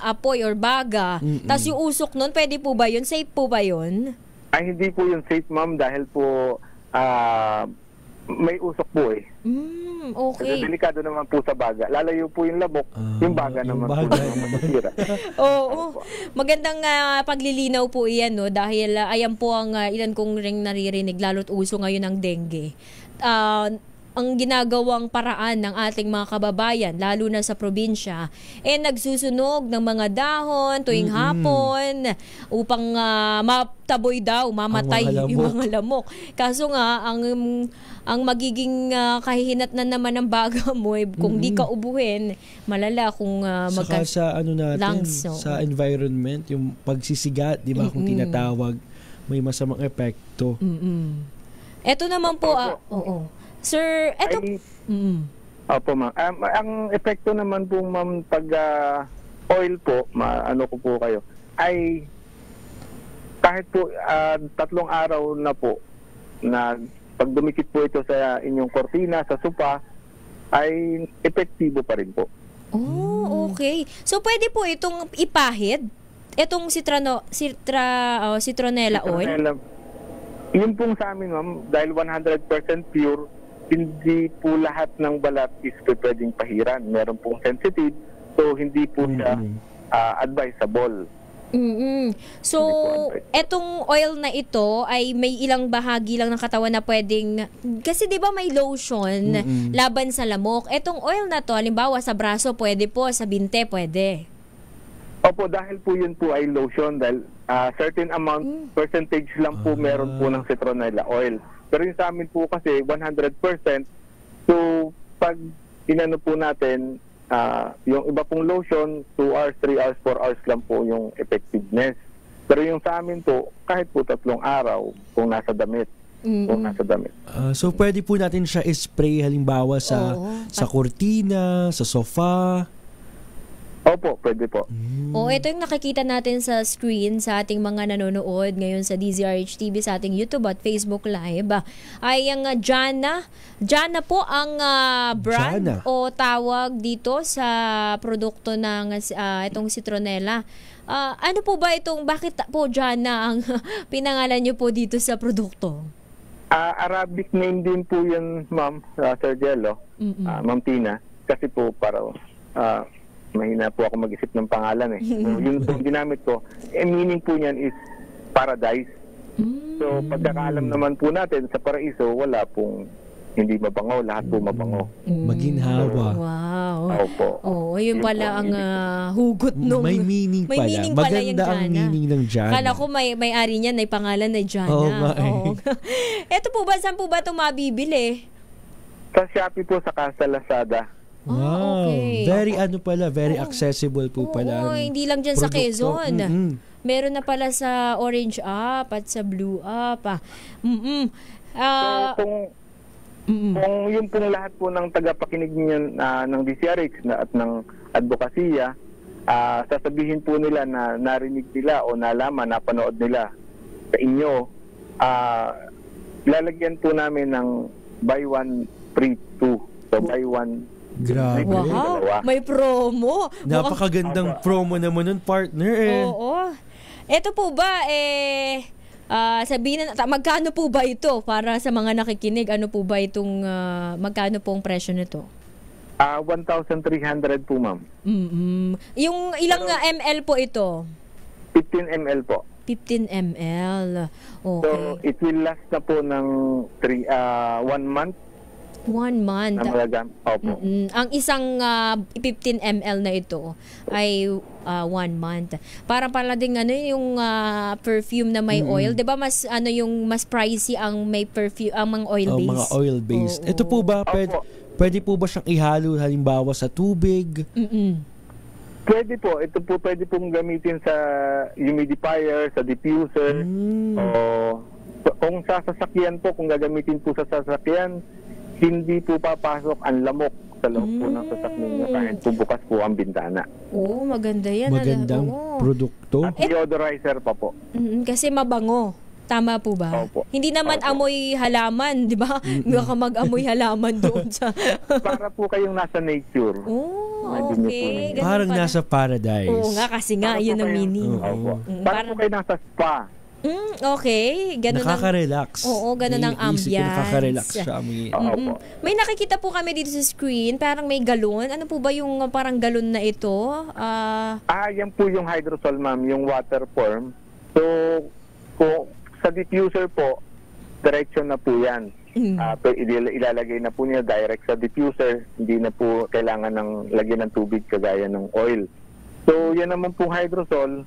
apoy or baga, tapos yung usok nun, pwede po ba yun? Safe po ba yun? Ay, hindi po yun safe, ma'am, dahil po may usok po Okay. Kasi delikado naman po sa baga. Lalayo po yung labok, yung baga naman po masisira. Oo. Magandang paglilinaw po iyan, no? Dahil ayan po ang ilan kong ring naririnig, lalo't uso ngayon ng dengue. Ang ginagawang paraan ng ating mga kababayan, lalo na sa probinsya, nagsusunog ng mga dahon tuwing hapon upang mataboy daw, mamatay yung mga lamok. Kaso nga, ang magiging kahihinat na naman ng baga mo, kung di ka ubuhin, malala kung saka sa lungs, sa environment, yung pagsisigat, di ba, kung tinatawag, may masamang epekto. Ito naman po, Sir, eto... Opo, ma'am. Ang epekto naman po, ma'am, pag oil po, ano ko po kayo, ay kahit po 3 araw na po, na pag dumikit po ito sa inyong kortina, sa sopa, ay epektibo pa rin po. Oh, okay. So, pwede po itong ipahid? Itong citronella oil? Yun pong sa amin, ma'am, dahil 100% pure, hindi po lahat ng balat is pwedeng pahiran. Meron pong sensitive, so hindi po siya advisable. So, etong oil na ito ay may ilang bahagi lang ng katawan na pwedeng, kasi di ba may lotion laban sa lamok. Etong oil na to, halimbawa sa braso pwede po, sa binte pwede. Opo, dahil po yun po ay lotion, dahil certain amount, percentage lang po meron po ng citronella oil. Pero yung sa amin po kasi 100%, so pag inano po natin, yung iba pong lotion, 2 hours, 3 hours, 4 hours lang po yung effectiveness. Pero yung sa amin po, kahit po 3 araw kung nasa damit. So pwede po natin siya spray halimbawa sa kurtina, sa sofa. Opo, pwede po. Ito yung nakikita natin sa screen sa ating mga nanonood ngayon sa DZRH TV, sa ating YouTube at Facebook Live. Ay ang Jana po ang brand o tawag dito sa produkto ng itong citronella. Ano po ba itong, bakit po Jana ang pinangalan nyo po dito sa produkto? Arabic name din po yun, Ma'am, Sir Jello, Ma'am Tina. Kasi po parang mahina po ako mag-isip ng pangalan So, yung ginamit ko, meaning po niyan is paradise. So, pagkakaalam naman po natin, sa paraiso, wala pong hindi mabango, lahat po mabango. Maginhawa. Wow. Opo. Yun pala ang hugot nung... May meaning pala. Maganda yung ang meaning ng Jana. Kala ko may-ari niyan, may pangalan na Jana. Ito po ba, saan po ba ito mabibili? Sa Shopee po, saka sa Lazada. Wow. Very very accessible po pala. Hindi lang dyan sa Quezon. Meron na pala sa Orange app at sa Blue app. So, kung yung pong lahat po ng tagapakinig niyo ng DCRH at ng advokasya, sasabihin po nila na narinig nila o nalaman, napanood nila sa inyo, lalagyan po namin ng buy one, free two. So, buy one, grabe. Wow, may promo. Napakagandang promo naman nun, partner. Oo. Ito po ba, sabihin na, magkano po ba ito para sa mga nakikinig? Ano po ba itong, magkano po ang presyo nito? 1,300 po, ma'am. Yung ilang ml po ito? 15 ml po. 15 ml. Okay. So, it will last na po ng 1 month. 1 month. Opo. Ang isang 15 ml na ito ay 1 month. Parang pala din yung perfume na may oil, 'di ba? Mas yung mas pricey ang may perfume, ang mga oil based. Mga oil based. Ito po ba pwede po ba siyang ihalo halimbawa sa tubig? Pwede po. Ito po pwede pong gamitin sa humidifier, sa diffuser. O kung sa sasakyan po, kung gagamitin po sa sasakyan, hindi po papasok ang lamok sa loob po ng sasakyan niyo kahit po bukas po ang bintana. Maganda yan. Magandang produkto. At deodorizer pa po. Kasi mabango. Tama po ba? Opo. Hindi naman amoy halaman, di ba? Baka mag-amoy halaman doon sa... Para po kayong nasa nature. Okay. Parang nasa paradise. Oo nga, kasi nga, yun ang meaning. Para po kayo nasa spa. Okay. Ganun nakaka-relax. Ganun ang ambience. Nakaka-relax siya. May nakikita po kami dito sa screen, parang may galon. Ano po ba yung parang galon na ito? Yan po yung hydrosol, ma'am, yung water form. So, kung sa diffuser po, direction na po yan. Ilalagay na po niya direct sa diffuser. Hindi na po kailangan ng lagyan ng tubig kagaya ng oil. So, yan naman pong hydrosol,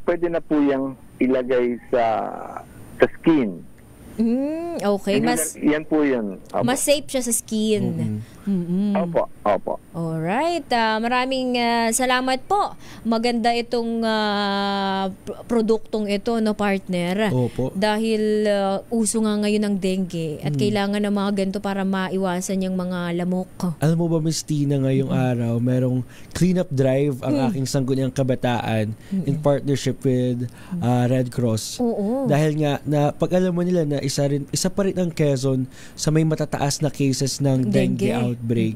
pwede na po yung ilagay sa skin. Okay. Yan po yun. Mas safe siya sa skin. Opo. Alright. Maraming salamat po. Maganda itong produktong ito, no, partner? Opo. Dahil uso nga ngayon ng dengue at kailangan ng mga ganito para maiwasan yung mga lamok. Alam mo ba, Miss Tina, ngayong araw, merong cleanup drive ang aking sangguniang kabataan in partnership with Red Cross. Dahil nga, pag alam mo nila na isa pa rin ang Quezon sa may matataas na cases ng dengue outbreak.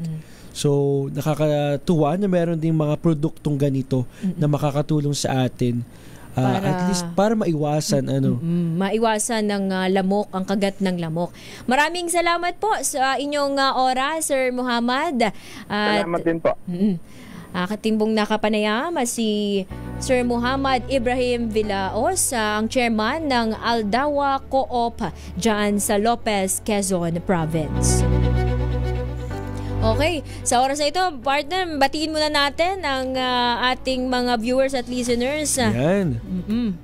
So, nakakatuwa na meron ding mga produktong ganito na makakatulong sa atin At least para maiwasan maiwasan ng lamok, ang kagat ng lamok. Maraming salamat po sa inyong oras, Sir Muhammad. Salamat din po. Katimbong nakapanayam si Sir Muhammad Ibrahim Villaos, ang chairman ng Aldawa Co-op dyan sa Lopez, Quezon Province. Okay, sa oras na ito, partner, batiin muna natin ang ating mga viewers at listeners. Yan.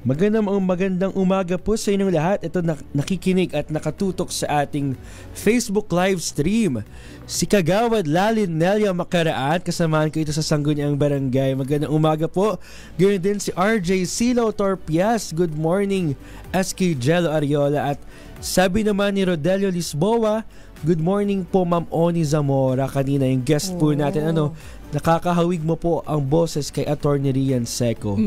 Magandang umaga po sa inyong lahat. Ito nakikinig at nakatutok sa ating Facebook live stream. Si Kagawad Lalin Nelia Makaraan, kasamaan ko ito sa Sangguniang Barangay. Magandang umaga po. Ganoon din si RJ Silo Torpias. Good morning, SK Jello Ariola. At sabi naman ni Rodelio Lisboa, good morning po, Ma'am Oni Zamora. Kanina yung guest po natin. Nakakahawig mo po ang boses kay Attorney Rian Seco.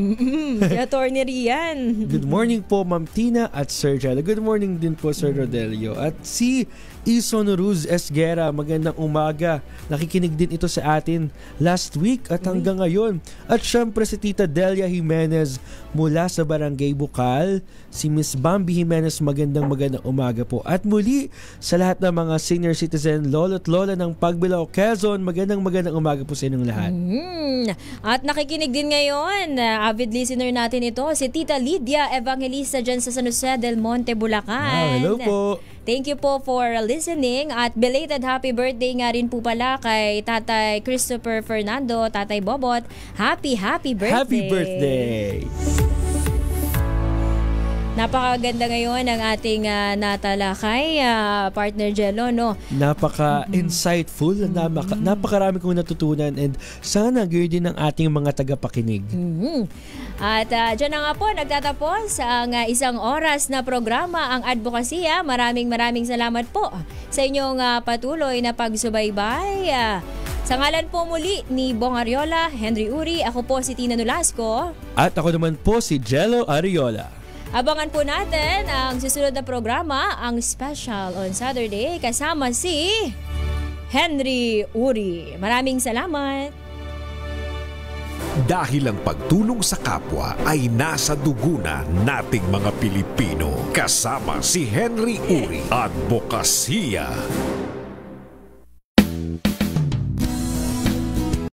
Si Attorney Rian. Good morning po, Ma'am Tina at Sir Jello. Good morning din po, Sir Rodelio. At si Ison Ruz Esguera, magandang umaga. Nakikinig din ito sa atin last week at hanggang ngayon. At syempre si Tita Delia Jimenez mula sa Barangay Bukal. Si Miss Bambi Jimenez, magandang umaga po. At muli sa lahat ng mga senior citizen, lolo at lola ng Pagbilao, Quezon, magandang umaga po sa inyong lahat. At nakikinig din ngayon, avid listener natin ito, si Tita Lydia Evangelista dyan sa San Jose del Monte, Bulacan. Hello po. Thank you po for listening at belated happy birthday nga rin po pala kay Tatay Christopher Fernando, Tatay Bobot. Happy birthday! Happy birthday! Napakaganda ngayon ang ating natalakay, partner Jello, no? Napaka-insightful, napakarami kong natutunan and sana gayon din ang ating mga tagapakinig. At dyan na nga po, nagtatapos ang isang oras na programa, ang Advokasya. Maraming salamat po sa inyong patuloy na pagsubaybay. Sa ngalan po muli ni Bong Ariola, Henry Uri, ako po si Tina Nolasco. At ako naman po si Jello Ariola. Abangan po natin ang susunod na programa, ang Special on Saturday, kasama si Henry Uri. Maraming salamat. Dahil ang pagtulong sa kapwa ay nasa dugo na nating mga Pilipino. Kasama si Henry Uri, Advokasya.